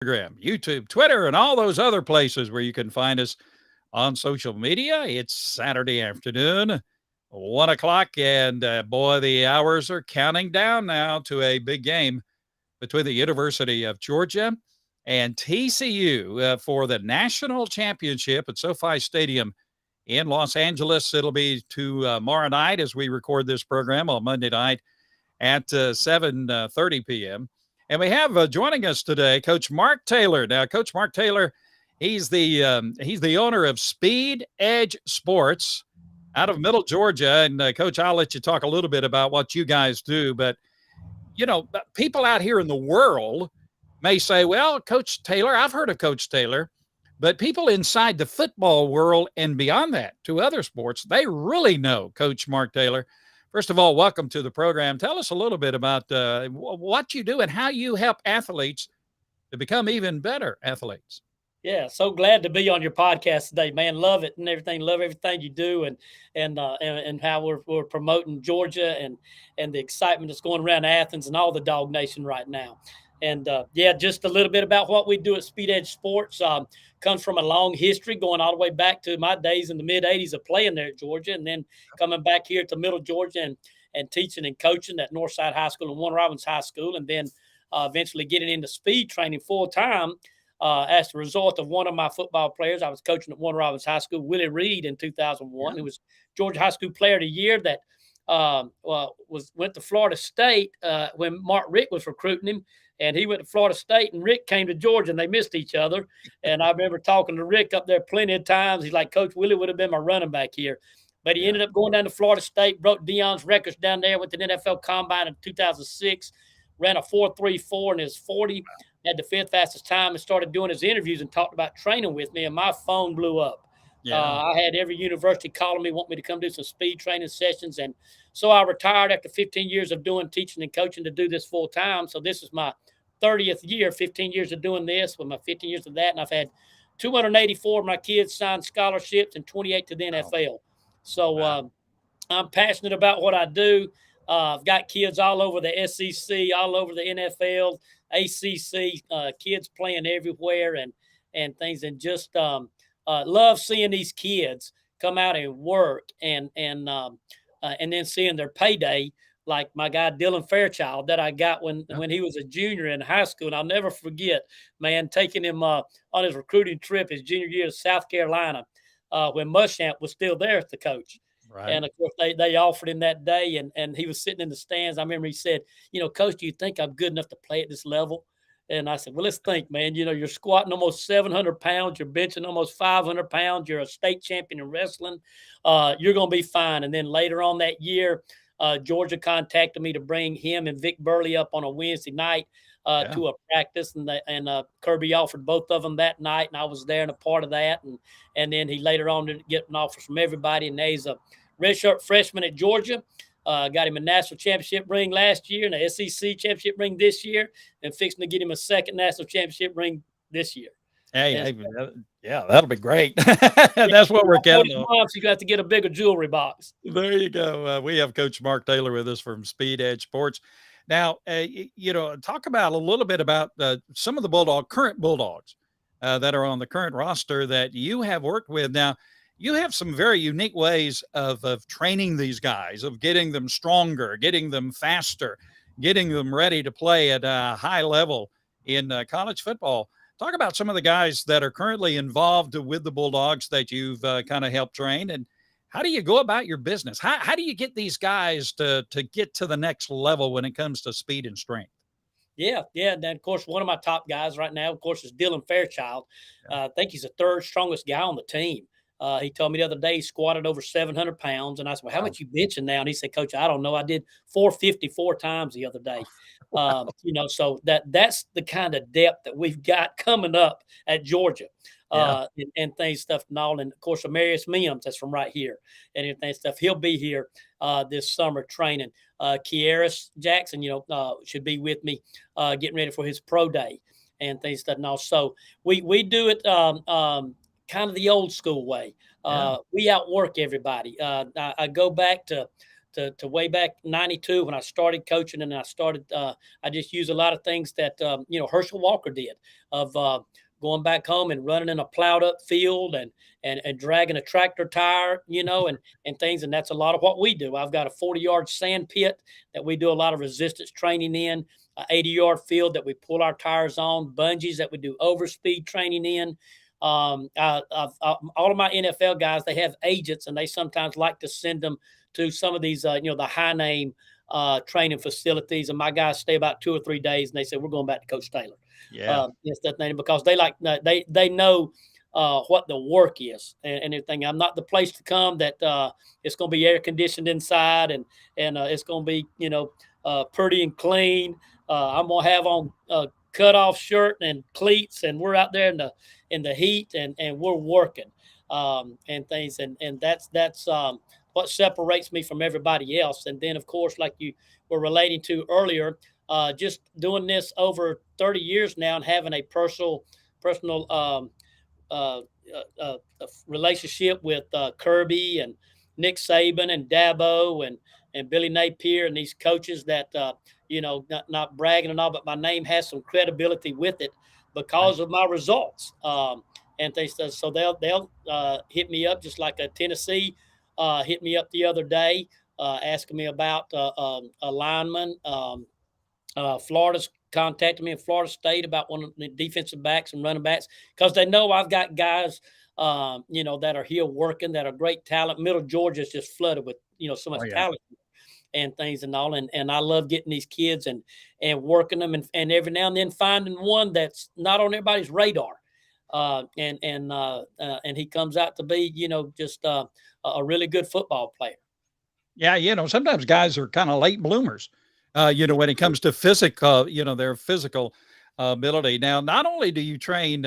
Instagram, YouTube, Twitter, and all those other places where you can find us on social media. It's Saturday afternoon, 1 o'clock, and boy, the hours are counting down now to a big game between the University of Georgia and TCU for the national championship at SoFi Stadium in Los Angeles. It'll be tomorrow night as we record this program on Monday night at 7:30 p.m. And we have joining us today Coach Mark Taylor. Now, Coach Mark Taylor, he's the owner of Spped Sports out of Middle Georgia. And Coach, I'll let you talk a little bit about what you guys do. But people out here in the world may say, "Well, Coach Taylor, I've heard of Coach Taylor." But people inside the football world and beyond that to other sports, they really know Coach Mark Taylor. First of all, welcome to the program. Tell us a little bit about what you do and how you help athletes to become even better athletes. Yeah, so glad to be on your podcast today, man. Love it and everything. Love everything you do, and how we're promoting Georgia and the excitement that's going around Athens and all the Dog Nation right now. And yeah, just a little bit about what we do at Spped Sports. Comes from a long history going all the way back to my days in the mid '80s of playing there at Georgia, and then coming back here to Middle Georgia and teaching and coaching at Northside High School and Warner Robins High School, and then eventually getting into speed training full time. As a result of one of my football players, I was coaching at Warner Robins High School, Willie Reed, in 2001. He was Georgia High School Player of the Year that went to Florida State when Mark Richt was recruiting him. And he went to Florida State, and Rick came to Georgia, and they missed each other. And I remember talking to Rick up there plenty of times. He's like, "Coach, Willie would have been my running back here." But he ended up going down to Florida State, broke Deion's records down there with the NFL Combine in 2006, ran a 4.34 in his 40, had the fifth fastest time, and started doing his interviews and talked about training with me, and my phone blew up. I had every university calling me, want me to come do some speed training sessions. And so I retired after 15 years of doing teaching and coaching to do this full time. So this is my 30th year, 15 years of doing this with my 15 years of that. And I've had 284 of my kids sign scholarships and 28 to the NFL. So I'm passionate about what I do. I've got kids all over the SEC, all over the NFL, ACC, kids playing everywhere and things. And just love seeing these kids come out and work and then seeing their payday, like my guy Dylan Fairchild that I got when he was a junior in high school. And I'll never forget, man, taking him on his recruiting trip his junior year to South Carolina when Muschamp was still there as the coach. Right. And of course, they offered him that day, and he was sitting in the stands. I remember he said, "Coach, do you think I'm good enough to play at this level?" And I said, "Well, let's think, man. You're squatting almost 700 pounds. You're benching almost 500 pounds. You're a state champion in wrestling. You're going to be fine." And then later on that year, Georgia contacted me to bring him and Vic Burley up on a Wednesday night to a practice, and Kirby offered both of them that night, and I was there and a part of that. And then he later on did get an offer from everybody, and he's a redshirt freshman at Georgia. Got him a national championship ring last year and a SEC championship ring this year, and fixing to get him a second national championship ring this year. Hey, yeah, that'll be great. That's what we're counting on. You got to get a bigger jewelry box. There you go. We have Coach Mark Taylor with us from Spped Sports. Now, talk about a little bit about some of the current Bulldogs that are on the current roster that you have worked with. Now, you have some very unique ways of training these guys, of getting them stronger, getting them faster, getting them ready to play at a high level in college football. Talk about some of the guys that are currently involved with the Bulldogs that you've kind of helped train, and how do you go about your business? How do you get these guys to get to the next level when it comes to speed and strength? Yeah. And then, of course, one of my top guys right now, of course, is Dylan Fairchild. I think he's the third strongest guy on the team. He told me the other day he squatted over 700 pounds. And I said, "Well, how much you benching now?" And he said, "Coach, I don't know. I did 454 times the other day." So that's the kind of depth that we've got coming up at Georgia. And things, stuff and all. And of course, Amarius Mims, that's from right here, and everything stuff. He'll be here this summer training. Kieris Jackson, should be with me getting ready for his pro day and things stuff and all. So we do it kind of the old school way. We outwork everybody. I go back to to way back 92 when I started coaching, and I just use a lot of things that Herschel Walker did of going back home and running in a plowed up field and dragging a tractor tire, and things. And that's a lot of what we do. I've got a 40-yard sand pit that we do a lot of resistance training in, an 80-yard field that we pull our tires on, bungees that we do overspeed training in. All of my NFL guys, they have agents, and they sometimes like to send them to some of these, the high name training facilities. And my guys stay about 2 or 3 days, and they say, we're going back to Coach Taylor. Yeah. It's that thing, because they know what the work is and everything. I'm not the place to come that it's going to be air conditioned inside and it's going to be, pretty and clean. I'm going to have on cut off shirt and cleats, and we're out there in the heat and we're working and things. And that's what separates me from everybody else. And then, of course, like you were relating to earlier, just doing this over 30 years now and having a personal uh, relationship with Kirby and Nick Saban and Dabo and Billy Napier and these coaches that, not bragging and all, but my name has some credibility with it because of my results. And they said, so they'll hit me up, just like a Tennessee hit me up the other day, asking me about a lineman. Florida's contacted me in Florida State about one of the defensive backs and running backs, because they know I've got guys, that are here working, that are great talent. Middle Georgia is just flooded with, so much talent and things and all. And I love getting these kids and working them and every now and then finding one that's not on everybody's radar. And he comes out to be, just a really good football player. Yeah, sometimes guys are kind of late bloomers, when it comes to physical, their physical ability. Now, not only do you train,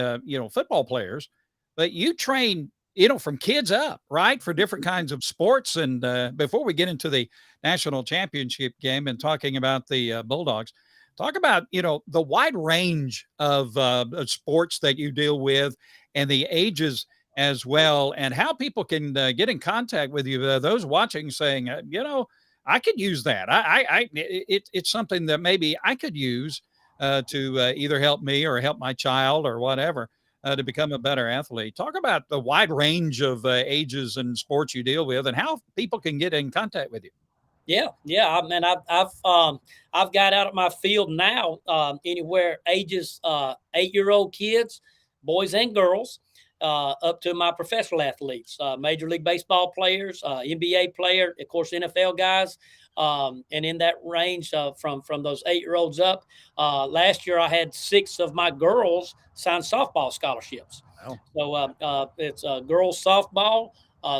football players, but you train, from kids up, right, for different kinds of sports. And before we get into the national championship game and talking about the Bulldogs, talk about, the wide range of sports that you deal with and the ages as well, and how people can get in contact with you. Those watching saying, I could use that. It's something that maybe I could use to either help me or help my child or whatever to become a better athlete. Talk about the wide range of ages and sports you deal with and how people can get in contact with you. Yeah. I mean, I've got out of my field now anywhere ages 8-year-old kids, boys and girls, up to my professional athletes, Major League Baseball players, NBA player, of course, NFL guys, and in that range from those 8-year-olds up. Last year, I had 6 of my girls sign softball scholarships. Wow. So it's girls softball,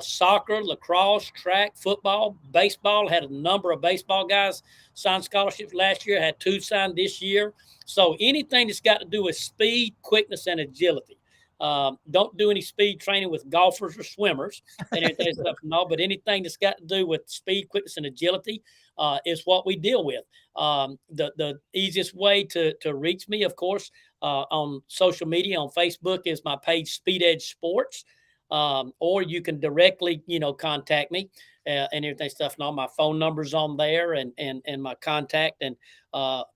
soccer, lacrosse, track, football, baseball. Had a number of baseball guys sign scholarships last year. Had 2 signed this year. So anything that's got to do with speed, quickness, and agility. Don't do any speed training with golfers or swimmers and anything stuff. No, but anything that's got to do with speed, quickness, and agility is what we deal with. The easiest way to reach me, of course, on social media, on Facebook, is my page, Spped Sports. Or you can directly, contact me and everything stuff. And all my phone numbers on there and my contact and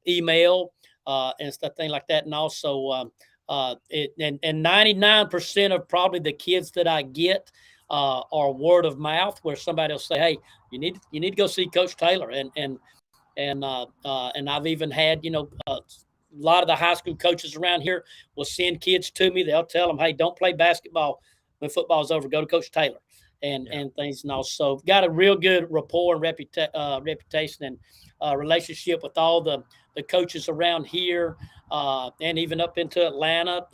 email and stuff, things like that. And also, and 99% of probably the kids that I get are word of mouth, where somebody will say, "Hey, you need to go see Coach Taylor," and I've even had a lot of the high school coaches around here will send kids to me. They'll tell them, "Hey, don't play basketball when football's over. Go to Coach Taylor," and things. And also got a real good rapport and reputation and relationship with all the coaches around here, and even up into Atlanta,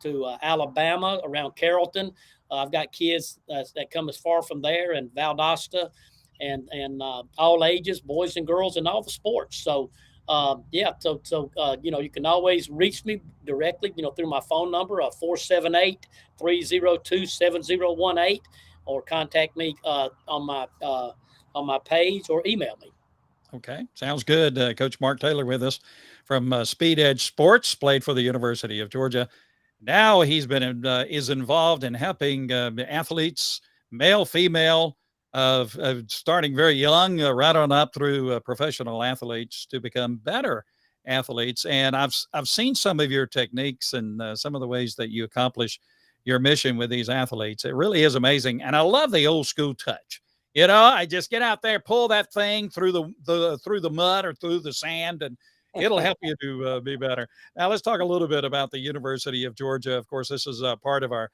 to Alabama, around Carrollton. I've got kids that come as far from there, and Valdosta, and all ages, boys and girls, and all the sports. So you can always reach me directly, through my phone number of 478-302-7018, or contact me on my page, or email me. Okay, sounds good. Coach Mark Taylor with us from Spped Sports, played for the University of Georgia. Now he's been is involved in helping athletes, male, female, of starting very young, right on up through professional athletes to become better athletes. And I've seen some of your techniques and some of the ways that you accomplish your mission with these athletes. It really is amazing, and I love the old school touch. You know, I just get out there, pull that thing through the through the mud or through the sand, and it'll help you to be better. Now, let's talk a little bit about the University of Georgia. Of course, this is part of our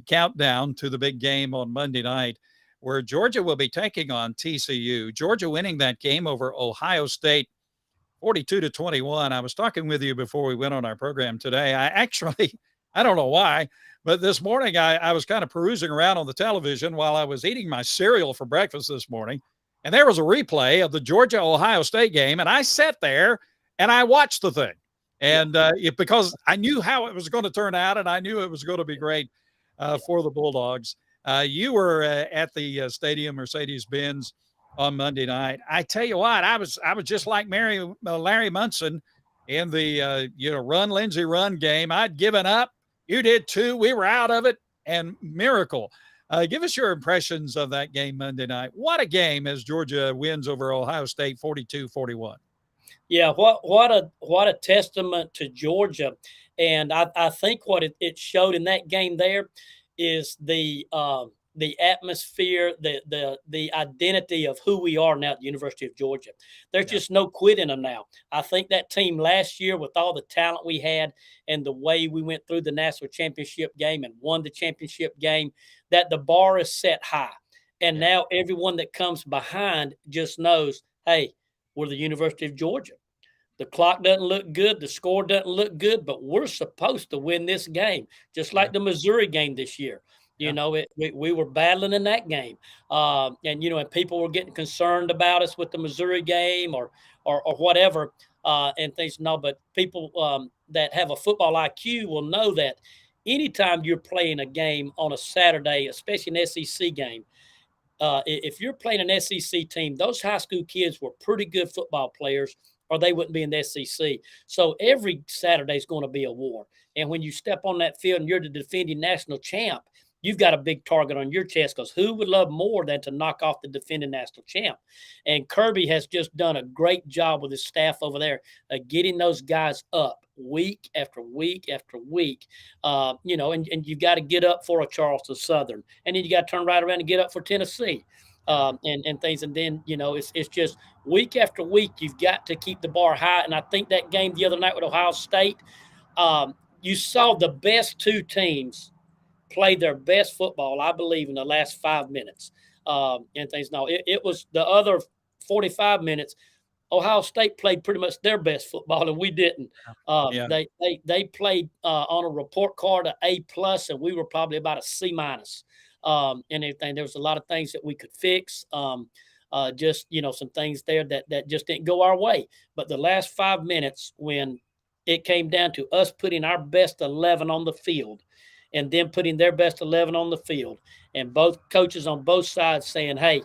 countdown to the big game on Monday night, where Georgia will be taking on TCU. Georgia winning that game over Ohio State 42-21. I was talking with you before we went on our program today. I actually, I don't know why, but this morning I was kind of perusing around on the television while I was eating my cereal for breakfast this morning. And there was a replay of the Georgia Ohio State game. And I sat there and I watched the thing. And because I knew how it was going to turn out and I knew it was going to be great for the Bulldogs. You were at the stadium, Mercedes-Benz, on Monday night. I tell you what, I was just like Larry Munson in the run Lindsey run game. I'd given up. You did too. We were out of it, and miracle. Give us your impressions of that game Monday night. What a game as Georgia wins over Ohio State 42-41. Yeah, what a testament to Georgia, and I think what it showed in that game there is the atmosphere, the identity of who we are now at the University of Georgia. There's just no quitting them now. I think that team last year, with all the talent we had and the way we went through the national championship game and won the championship game, that the bar is set high, and now everyone that comes behind just knows, hey, we're the University of Georgia. The clock doesn't look good. The score doesn't look good, but we're supposed to win this game, just like the Missouri game this year. You know, we were battling in that game, and people were getting concerned about us with the Missouri game or whatever, and things. No, but people that have a football IQ will know that anytime you're playing a game on a Saturday, especially an SEC game, if you're playing an SEC team, those high school kids were pretty good football players, or they wouldn't be in the SEC. So every Saturday is going to be a war. And when you step on that field and you're the defending national champ, you've got a big target on your chest, because who would love more than to knock off the defending national champ? And Kirby has just done a great job with his staff over there, getting those guys up week after week after week. And you've got to get up for a Charleston Southern, and then you got to turn right around and get up for Tennessee. And things. And then, it's just week after week, you've got to keep the bar high. And I think that game the other night with Ohio State, you saw the best two teams play their best football, I believe, in the last 5 minutes, and things. No, it was the other 45 minutes. Ohio State played pretty much their best football, and we didn't. They played on a report card A+, and we were probably about a C-, and everything. There was a lot of things that we could fix. Just some things there that just didn't go our way. But the last 5 minutes, when it came down to us putting our best 11 on the field, and then putting their best 11 on the field, and both coaches on both sides saying, hey,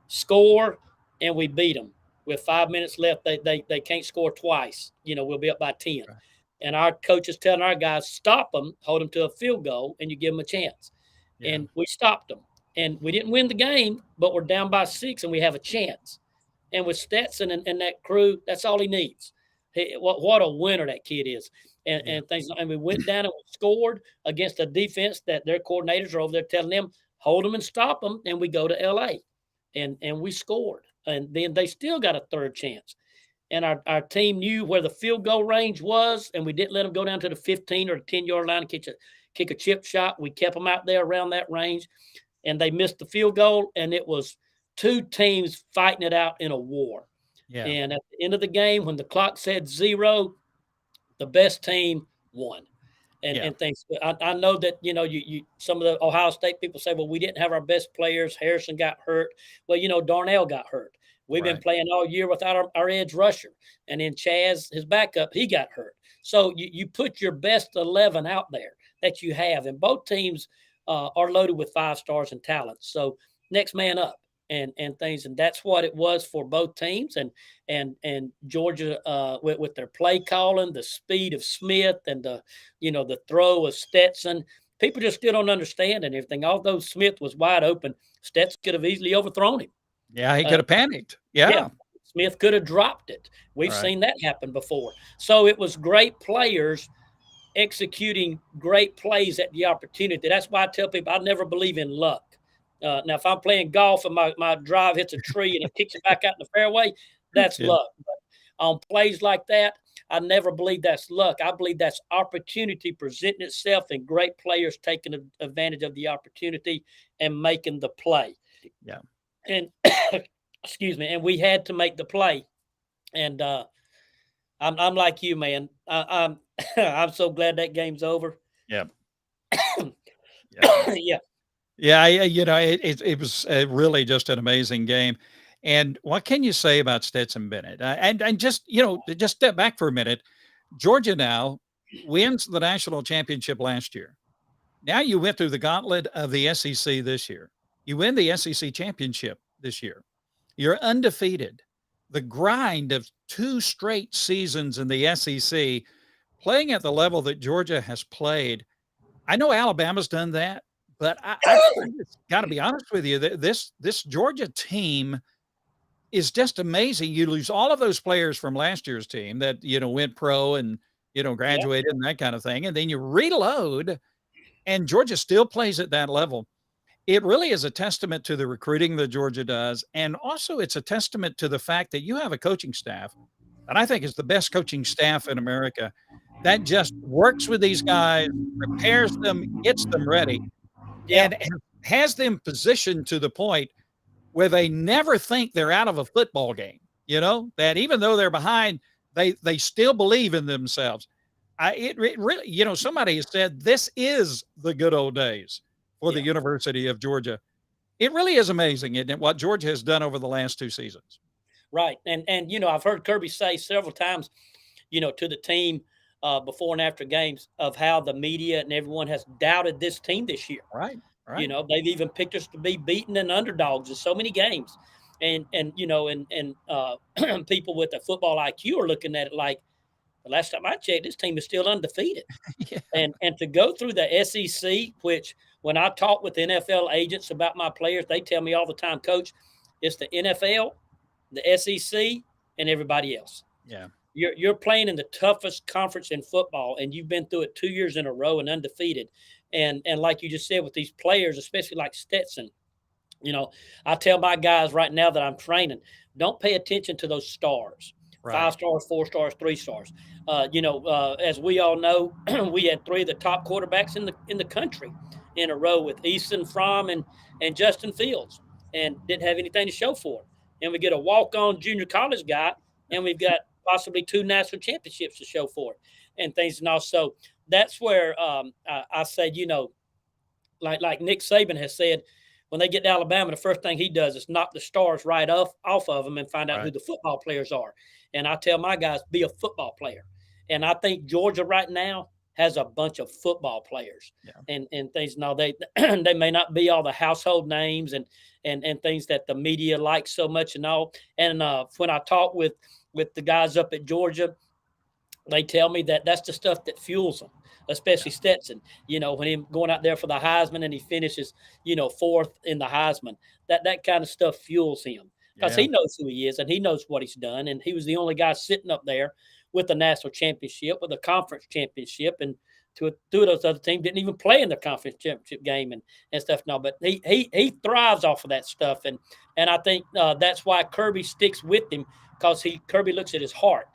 score, and we beat them. With 5 minutes left, they can't score twice. We'll be up by 10. Right. And our coaches telling our guys, stop them, hold them to a field goal, and you give them a chance. Yeah. And we stopped them. And we didn't win the game, but we're down by 6, and we have a chance. And with Stetson and that crew, that's all he needs. What a winner that kid is. And things. And we went down and scored against a defense that their coordinators are over there telling them, hold them and stop them, and we go to L.A. And we scored. And then they still got a third chance. And our team knew where the field goal range was, and we didn't let them go down to the 15 or the 10-yard line and kick a chip shot. We kept them out there around that range, and they missed the field goal, and it was two teams fighting it out in a war. Yeah. And at the end of the game, when the clock said 0, the best team won. And things. I know that, you some of the Ohio State people say, well, we didn't have our best players. Harrison got hurt. Well, Darnell got hurt. We've been playing all year without our edge rusher. And then Chaz, his backup, he got hurt. So you put your best 11 out there that you have. And both teams are loaded with 5 stars and talent. So next man up. And things, and that's what it was for both teams, and Georgia with their play calling, the speed of Smith, and the throw of Stetson, people just still don't understand and everything. Although Smith was wide open, Stetson could have easily overthrown him. Yeah, he could have panicked. Yeah, Yeah. Smith could have dropped it. We've Right. seen that happen before. So it was great players executing great plays at the opportunity. That's why I tell people I never believe in luck. Now, if I'm playing golf and my drive hits a tree and it kicks it back out in the fairway, that's Yeah. luck. But on plays like that, I never believe that's luck. I believe that's opportunity presenting itself and great players taking advantage of the opportunity and making the play. Yeah. And excuse me, and we had to make the play. And I'm like you, man. I'm I'm so glad that game's over. Yeah. Yeah. Yeah, Yeah, it was really just an amazing game. And what can you say about Stetson Bennett? And just just step back for a minute. Georgia now wins the national championship last year. Now you went through the gauntlet of the SEC this year. You win the SEC championship this year. You're undefeated. The grind of 2 straight seasons in the SEC, playing at the level that Georgia has played. I know Alabama's done that, but I just gotta be honest with you, this Georgia team is just amazing. You lose all of those players from last year's team that, went pro and, yeah, graduated and that kind of thing, and then you reload, and Georgia still plays at that level. It really is a testament to the recruiting that Georgia does, and also it's a testament to the fact that you have a coaching staff that I think is the best coaching staff in America that just works with these guys, prepares them, gets them ready, yeah, and has them positioned to the point where they never think they're out of a football game, that even though they're behind, they still believe in themselves. It really, somebody has said this is the good old days for the yeah. University of Georgia. It really is amazing, isn't it, what Georgia has done over the last 2 seasons? Right. And I've heard Kirby say several times, to the team before and after games of how the media and everyone has doubted this team this year. Right, right. They've even picked us to be beaten and underdogs in so many games. And people with a football IQ are looking at it like the last time I checked, this team is still undefeated. Yeah, And to go through the SEC, which when I talk with NFL agents about my players, they tell me all the time, Coach, it's the NFL, the SEC, and everybody else. yeah, You're playing in the toughest conference in football, and you've been through it 2 years in a row and undefeated. And like you just said, with these players, especially like Stetson, I tell my guys right now that I'm training, don't pay attention to those stars. right. 5 stars, 4 stars, 3 stars. As we all know, we had 3 of the top quarterbacks in the country in a row with Easton, Fromm, and Justin Fields, and didn't have anything to show for it. And we get a walk-on junior college guy, and we've got possibly 2 national championships to show for it, and things. And also, that's where I say, like Nick Saban has said, when they get to Alabama, the first thing he does is knock the stars right off of them and find out who Right. the football players are. And I tell my guys, be a football player. And I think Georgia right now has a bunch of football players Yeah. and things. Now they they may not be all the household names and things that the media likes so much and all. And when I talk with the guys up at Georgia, they tell me that that's the stuff that fuels them, especially Stetson. When him going out there for the Heisman and he finishes, 4th in the Heisman, that kind of stuff fuels him because Yeah. he knows who he is and he knows what he's done. And he was the only guy sitting up there with a national championship, with a conference championship, and two of those other teams didn't even play in the conference championship game and stuff. No, but he thrives off of that stuff, and I think that's why Kirby sticks with him because Kirby looks at his heart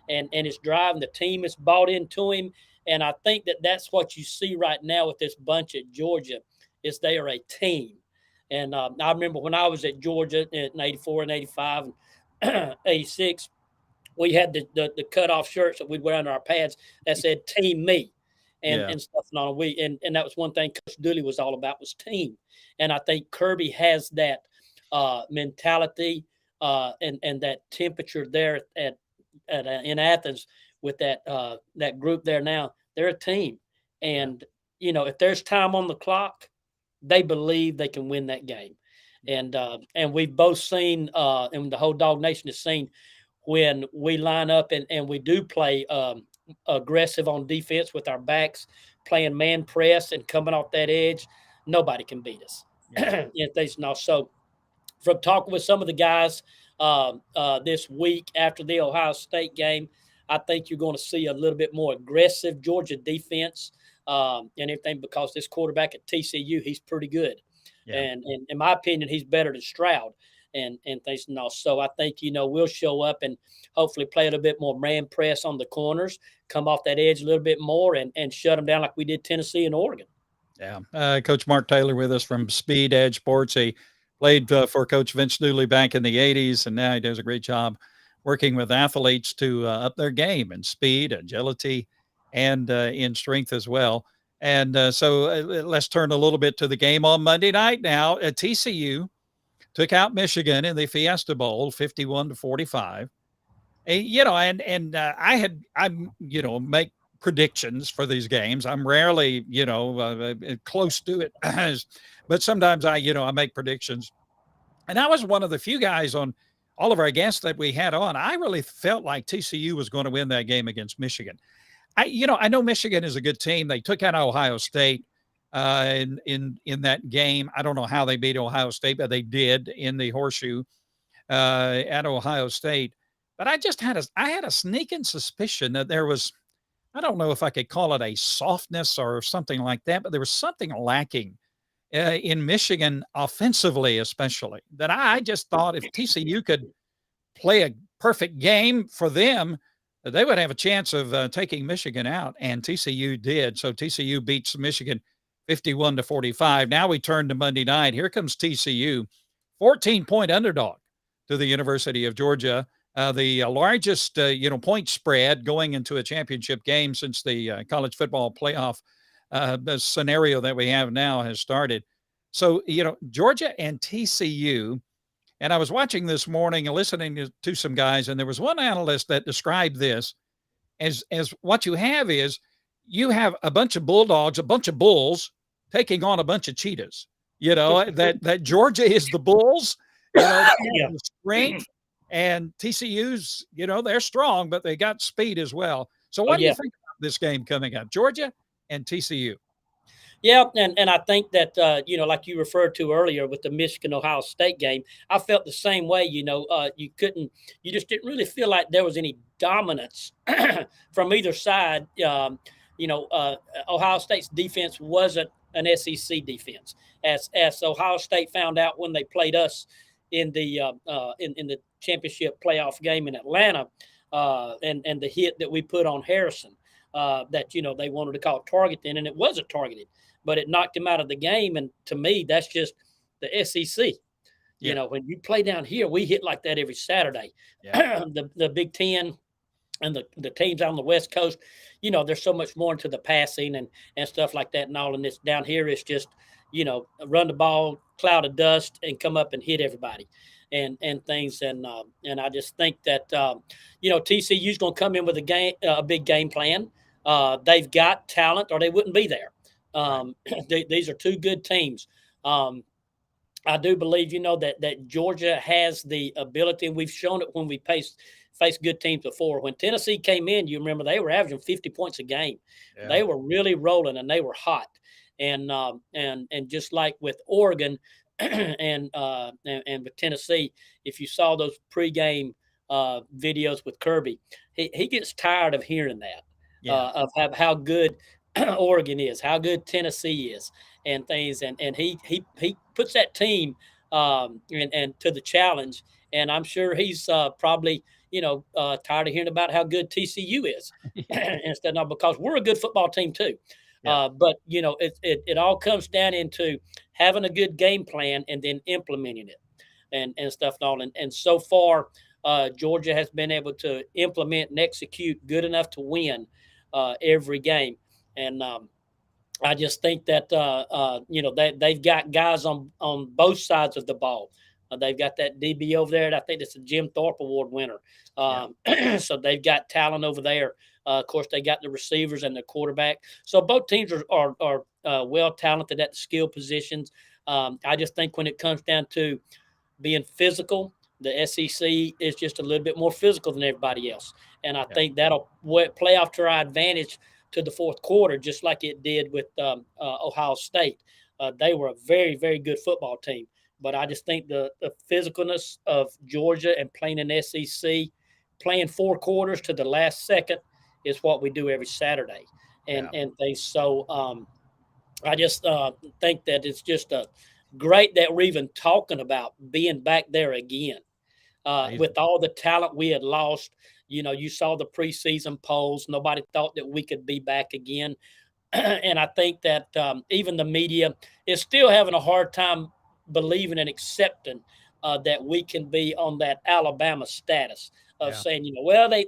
and his drive, and the team is bought into him. And I think that's what you see right now with this bunch at Georgia is they are a team. And I remember when I was at Georgia in 84 and 85 and 86, we had the cutoff shirts that we'd wear under our pads that said "Team Me" Yeah. and stuff. And all and that was one thing Coach Dooley was all about was team. And I think Kirby has that mentality and that temperature there in Athens with that group there now. They're a team, and if there's time on the clock, they believe they can win that game. And we've both seen, and the whole Dog Nation has seen when we line up and we do play aggressive on defense with our backs playing man press and coming off that edge, nobody can beat us. Yeah. So from talking with some of the guys this week after the Ohio State game, I think you're going to see a little bit more aggressive Georgia defense and everything because this quarterback at TCU, he's pretty good. Yeah. And in my opinion, he's better than Stroud and things and all. So I think, we'll show up and hopefully play a little bit more man press on the corners, come off that edge a little bit more and shut them down like we did Tennessee and Oregon. Yeah. Coach Mark Taylor with us from Speed Edge Sports. He played for Coach Vince Dooley back in the 80s, and now he does a great job working with athletes to up their game in speed, agility, and in strength as well. And so let's turn a little bit to the game on Monday night now. TCU took out Michigan in the Fiesta Bowl, 51-45. I make predictions for these games. I'm rarely, close to it, but sometimes I make predictions. And I was one of the few guys on all of our guests that we had on. I really felt like TCU was going to win that game against Michigan. I know Michigan is a good team. They took out Ohio State in that game. I don't know how they beat Ohio State, but they did in the horseshoe at Ohio State. But I had a sneaking suspicion that there was, I don't know if I could call it a softness or something like that, but there was something lacking in Michigan offensively, especially, that I just thought if TCU could play a perfect game for them, they would have a chance of taking Michigan out, and TCU did. So TCU beats Michigan 51-45. Now we turn to Monday night. Here comes TCU, 14-point underdog to the University of Georgia. The largest, point spread going into a championship game since the college football playoff the scenario that we have now has started. So, Georgia and TCU, and I was watching this morning and listening to some guys, and there was one analyst that described this as what you have is you have a bunch of bulldogs, a bunch of bulls taking on a bunch of cheetahs. That Georgia is the bulls, Yeah. the strength, and TCU's, they're strong, but they got speed as well. So what do you think about this game coming up, Georgia and TCU? Yeah, and I think that like you referred to earlier with the Michigan Ohio State game, I felt the same way. You just didn't really feel like there was any dominance from either side. Ohio State's defense wasn't an SEC defense, as Ohio State found out when they played us in the in the championship playoff game in Atlanta, and the hit that we put on Harrison. That they wanted to call targeting, and it wasn't targeted, but it knocked him out of the game. And to me, that's just the SEC. Yeah. When you play down here, we hit like that every Saturday. Yeah. the Big Ten and the teams out on the West Coast, there's so much more into the passing and stuff like that and all. And this down here is just, run the ball, cloud of dust, and come up and hit everybody. And things and I just think that TCU's going to come in with a big game plan. They've got talent, or they wouldn't be there. These are two good teams. I do believe that Georgia has the ability, and we've shown it when we faced good teams before. When Tennessee came in, you remember they were averaging 50 points a game. Yeah. They were really rolling, and they were hot. And just like with Oregon. and with Tennessee, if you saw those pregame videos with Kirby, he gets tired of hearing that, of how good Oregon is, how good Tennessee is, and things, and he puts that team and to the challenge, and I'm sure he's probably tired of hearing about how good TCU is, instead of, because we're a good football team too. Yeah. But it all comes down into having a good game plan and then implementing it and stuff and all. And so far, Georgia has been able to implement and execute good enough to win every game. And I just think that they've got guys on both sides of the ball. They've got that DB over there. I think it's a Jim Thorpe Award winner. So they've got talent over there. Of course, they got the receivers and the quarterback. So both teams are well talented at the skill positions. I just think when it comes down to being physical, the SEC is just a little bit more physical than everybody else. And I think that'll play off to our advantage to the fourth quarter, just like it did with Ohio State. They were a very, very good football team. But I just think the physicalness of Georgia and playing in SEC, playing 4 quarters to the last second, is what we do every Saturday. And Yeah. and they so I just think that it's just great that we're even talking about being back there again. With Amazing. all the talent we had lost, you saw the preseason polls. Nobody thought that we could be back again. And I think that even the media is still having a hard time believing and accepting that we can be on that Alabama status of Yeah. saying, well, they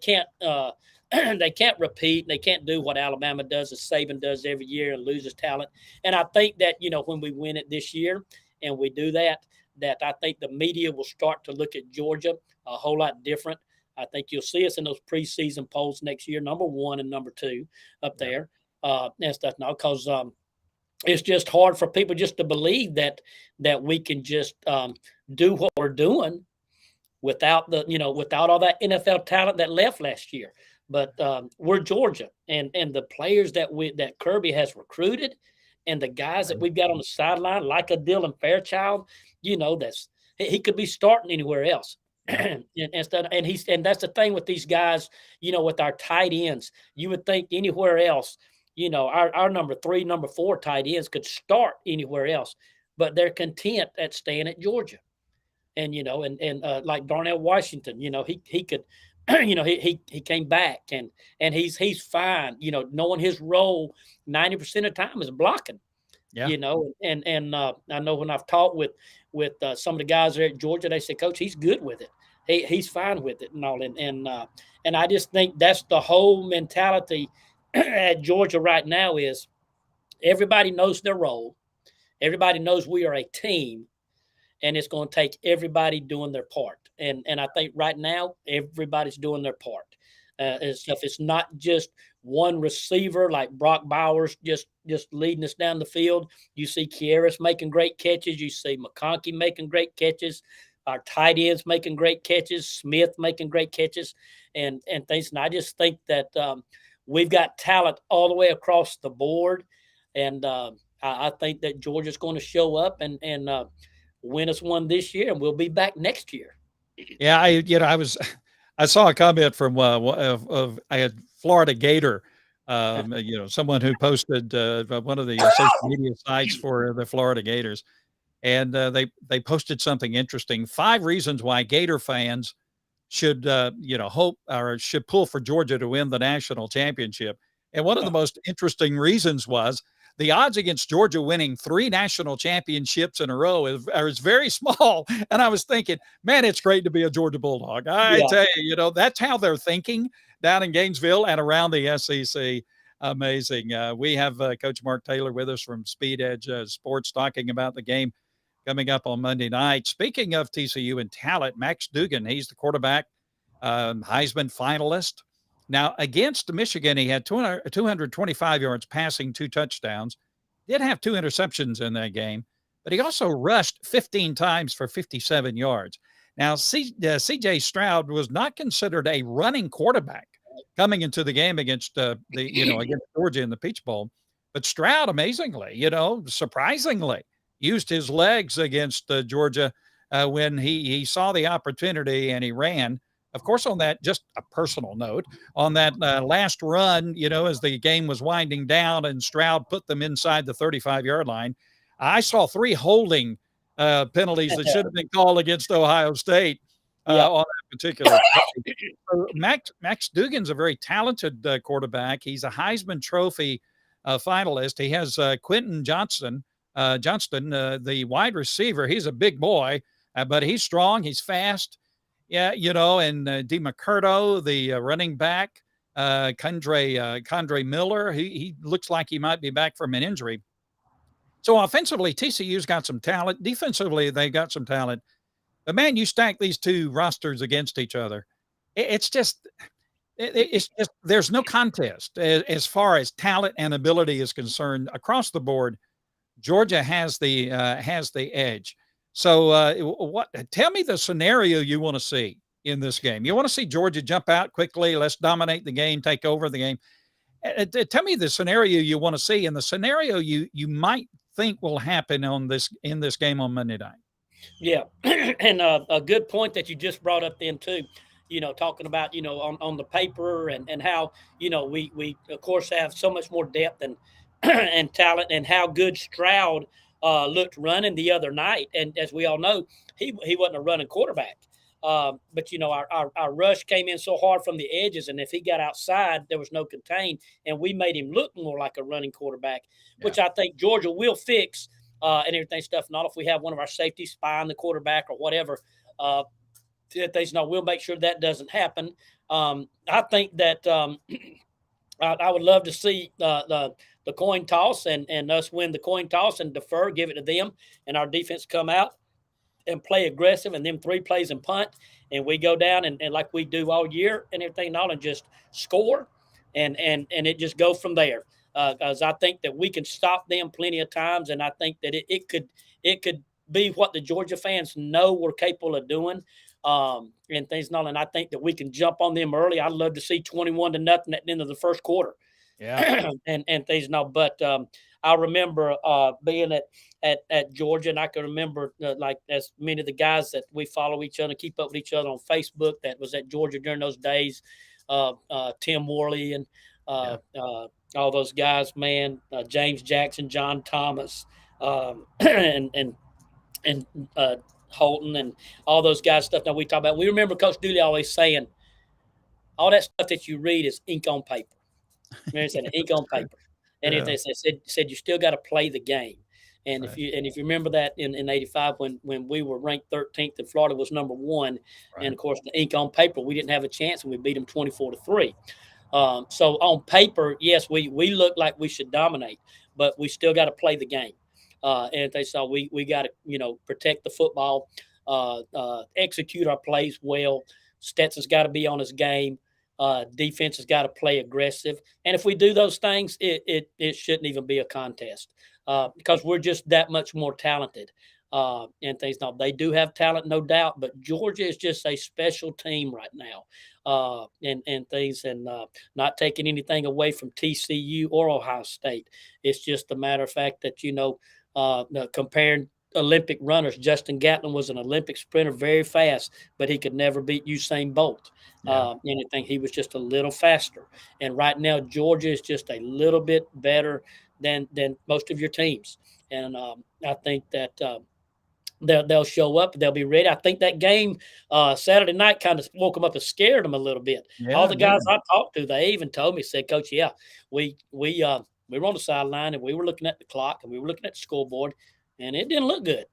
can't they can't repeat, they can't do what Alabama does, as Saban does every year, and loses talent. And I think that when we win it this year and we do that, that I think the media will start to look at Georgia a whole lot different. I think you'll see us in those preseason polls next year, number 1 and number 2 up Yeah. there and stuff now, because it's just hard for people just to believe that we can just do what we're doing without without all that NFL talent that left last year. But we're Georgia, and the players that Kirby has recruited, and the guys that Right. we've got on the sideline, like a Dylan Fairchild, that's he could be starting anywhere else. Yeah. And that's the thing with these guys, with our tight ends. You would think anywhere else, our number 3, number 4 tight ends could start anywhere else, but they're content at staying at Georgia. And like Darnell Washington, he could, he came back, and he's fine, knowing his role 90% of the time is blocking. Yeah. And I know when I've talked with some of the guys there at Georgia, they say, Coach, he's good with it. He's fine with it and all. And I just think that's the whole mentality at Georgia right now is everybody knows their role. Everybody knows we are a team, and it's going to take everybody doing their part. And I think right now everybody's doing their part. And stuff. It's not just one receiver like Brock Bowers just leading us down the field. You see Kieris making great catches. You see McConkey making great catches. Our tight ends making great catches. Smith making great catches, and things. And I just think that we've got talent all the way across the board, and I think that Georgia's going to show up and win us one this year, and we'll be back next year. Yeah. I saw a comment from of I had Florida Gator, someone who posted one of the social media sites for the Florida Gators, and they posted something interesting. 5 reasons why Gator fans should hope or should pull for Georgia to win the national championship. And one of the most interesting reasons was the odds against Georgia winning 3 national championships in a row is very small. And I was thinking, man, it's great to be a Georgia Bulldog. I Yeah, tell you, that's how they're thinking down in Gainesville and around the SEC. Amazing. We have Coach Mark Taylor with us from Spped Sports talking about the game coming up on Monday night. Speaking of TCU and talent, Max Duggan, he's the quarterback, Heisman finalist. Now, against Michigan, he had 225 yards passing, 2 touchdowns. Did have 2 interceptions in that game, but he also rushed 15 times for 57 yards. Now, C.J. Stroud was not considered a running quarterback coming into the game against against Georgia in the Peach Bowl, but Stroud, amazingly, surprisingly, used his legs against Georgia when he saw the opportunity and he ran. Of course, on that, just a personal note, on that last run, as the game was winding down and Stroud put them inside the 35-yard line, I saw 3 holding penalties that should have been called against Ohio State yeah, on that particular play. So Max Duggan's a very talented quarterback. He's a Heisman Trophy finalist. He has Quentin Johnston, the wide receiver. He's a big boy, but he's strong. He's fast. Yeah, and DeMcCurdo, the running back, Condre Miller, he looks like he might be back from an injury. So offensively, TCU's got some talent. Defensively, they got some talent. But man, you stack these 2 rosters against each other, it's just there's no contest as far as talent and ability is concerned across the board. Georgia has the edge. So, tell me the scenario you want to see in this game. You want to see Georgia jump out quickly, let's dominate the game, take over the game. Tell me the scenario you want to see, and the scenario you might think will happen in this game on Monday night. Yeah, and a good point that you just brought up then too. Talking about on the paper and how we of course have so much more depth and and talent and how good Stroud looked running the other night. And as we all know, he wasn't a running quarterback. But our rush came in so hard from the edges, and if he got outside, there was no contain, and we made him look more like a running quarterback, Yeah. which I think Georgia will fix and everything stuff. Not if we have one of our safeties spying the quarterback or whatever. Things. No, we'll make sure that doesn't happen. I think that I would love to see the coin toss and us win the coin toss and defer, give it to them, and our defense come out and play aggressive, and them 3 plays and punt, and we go down and like we do all year and everything, and all, and just score, and it just go from there. Because I think that we can stop them plenty of times, and I think that it could be what the Georgia fans know we're capable of doing, and things and all. And I think that we can jump on them early. I'd love to see 21-0 at the end of the first quarter. Yeah. and things now. But I remember being at Georgia, and I can remember like as many of the guys that we follow each other, keep up with each other on Facebook, that was at Georgia during those days. Tim Worley and Yeah. all those guys, man, James Jackson, John Thomas, and Holton, and all those guys stuff that we talk about. We remember Coach Dooley always saying, all that stuff that you read is ink on paper. Remember saying ink on paper. And if Yeah. they said you still got to play the game. And Right. if you remember that in '85 when we were ranked 13th and Florida was number 1, and Right. of course the ink on paper, we didn't have a chance, and we beat them 24-3. So on paper, yes, we look like we should dominate, but we still got to play the game. And they saw we got to protect the football, execute our plays well. Stetson's got to be on his game. Defense has got to play aggressive, and if we do those things, it shouldn't even be a contest because we're just that much more talented. And things. Now they do have talent, no doubt, but Georgia is just a special team right now, and things, and not taking anything away from TCU or Ohio State. It's just a matter of fact that comparing Olympic runners, Justin Gatlin was an Olympic sprinter, very fast, but he could never beat Usain Bolt. Yeah. Anything, he was just a little faster. And right now, Georgia is just a little bit better than most of your teams. And I think that they'll show up, they'll be ready. I think that game Saturday night kind of woke them up and scared them a little bit. All Yeah. the Yeah. guys I talked to, they even told me, said, Coach, yeah, we were on the sideline and we were looking at the clock and we were looking at the scoreboard, and it didn't look good,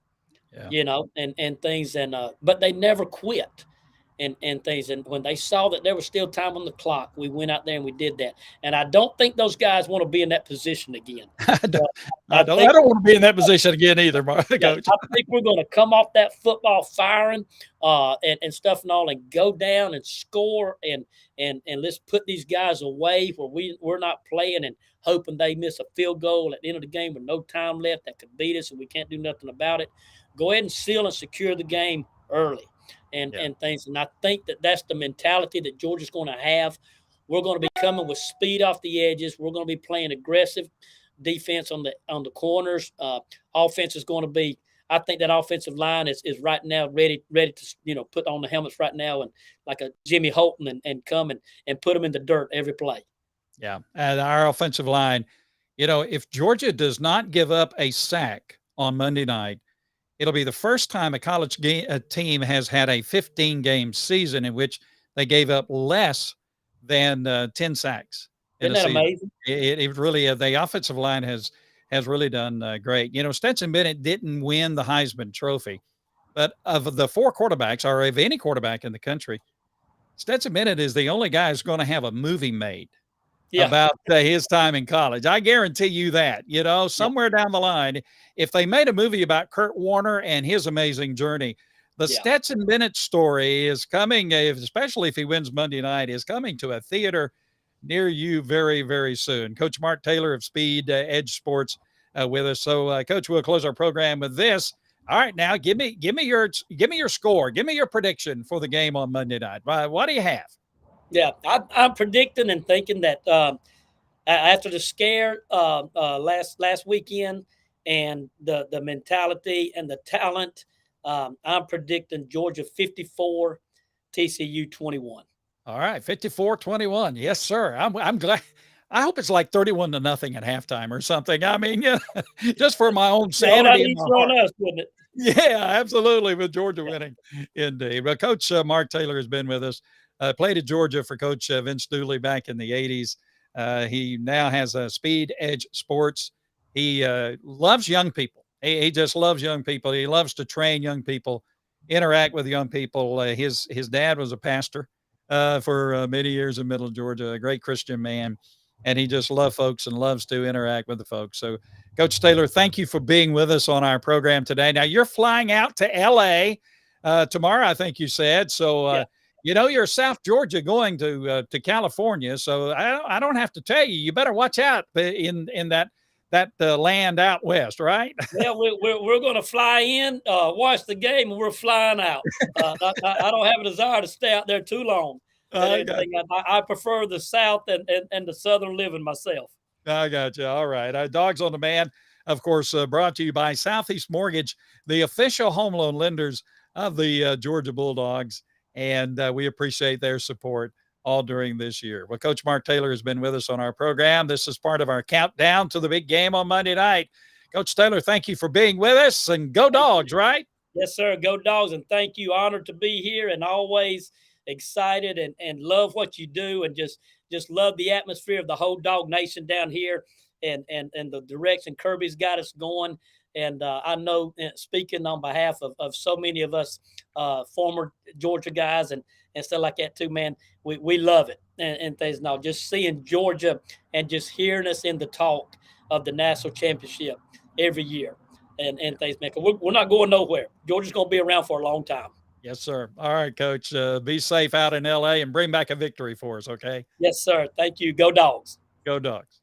Yeah. and things, and but they never quit. And things, and when they saw that there was still time on the clock, we went out there and we did that. And I don't think those guys want to be in that position again. I don't, I I think don't want to be in that position again either, yeah, Coach. I think we're going to come off that football firing and stuff and all, and go down and score, and let's put these guys away where we're not playing and hoping they miss a field goal at the end of the game with no time left that could beat us and we can't do nothing about it. Go ahead and seal and secure the game early, Yeah. and things. And I think that that's the mentality that Georgia's going to have. We're going to be coming with speed off the edges. We're going to be playing aggressive defense on the corners. Offense is going to be. I think that offensive line is right now ready to put on the helmets right now, and like a Jimmy Holton, and come and put them in the dirt every play. Yeah. And our offensive line, if Georgia does not give up a sack on Monday night, it'll be the first time a college team has had a 15-game season in which they gave up less than 10 sacks in Isn't a that season. amazing? It really the offensive line has really done great. Stetson Bennett didn't win the Heisman Trophy, but of the 4 quarterbacks, or of any quarterback in the country, Stetson Bennett is the only guy who's going to have a movie made Yeah, about his time in college. I guarantee you that, yeah, somewhere down the line, if they made a movie about Kurt Warner and his amazing journey, the yeah. Stetson Bennett story is coming, especially if he wins Monday night, is coming to a theater near you very, very soon. Coach Mark Taylor of Spped Edge Sports with us. So, Coach, we'll close our program with this. All right, now give me your score, give me your prediction for the game on Monday night. What do you have? Yeah, I'm predicting and thinking that After the scare last weekend and the mentality and the talent, I'm predicting Georgia 54, TCU 21. All right, 54-21. Yes, sir. I'm glad. I hope it's like 31-0 at halftime or something. I mean, yeah, just for my own Yeah, all that sanity in my easy on heart. us, wouldn't it? Yeah, absolutely, with Georgia Yeah. winning indeed. But Coach Mark Taylor has been with us. Played at Georgia for Coach Vince Dooley back in the 80s. He now has a Speed Edge Sports. He loves young people. He just loves young people. He loves to train young people, interact with young people. His dad was a pastor for many years in Middle Georgia, a great Christian man, and he just loves folks and loves to interact with the folks. So Coach Taylor, thank you for being with us on our program today. Now, you're flying out to LA tomorrow, I think you said. So, Yeah. you're South Georgia going to California. So I don't have to tell you, you better watch out in that land out west, right? Well, we're going to fly in, watch the game, and we're flying out. I don't have a desire to stay out there too long. And I got everything. I prefer the South and the Southern living myself. I got you. All right. Dogs on Demand, of course, brought to you by Southeast Mortgage, the official home loan lenders of the Georgia Bulldogs. And we appreciate their support all during this year. Well, Coach Mark Taylor has been with us on our program. This is part of our countdown to the big game on Monday night. Coach Taylor, thank you for being with us, and go Thank Dogs, you. right? Yes, sir. Go Dogs, and thank you. Honored to be here, and always excited and love what you do, and just love the atmosphere of the whole Dog Nation down here, and the direction Kirby's got us going. And I know, speaking on behalf of so many of us former Georgia guys and stuff like that too, man, we love it and things. Now, just seeing Georgia and just hearing us in the talk of the national championship every year and things, man. We're not going nowhere. Georgia's going to be around for a long time. Yes, sir. All right, Coach. Be safe out in LA and bring back a victory for us, okay? Yes, sir. Thank you. Go Dogs. Go Dogs.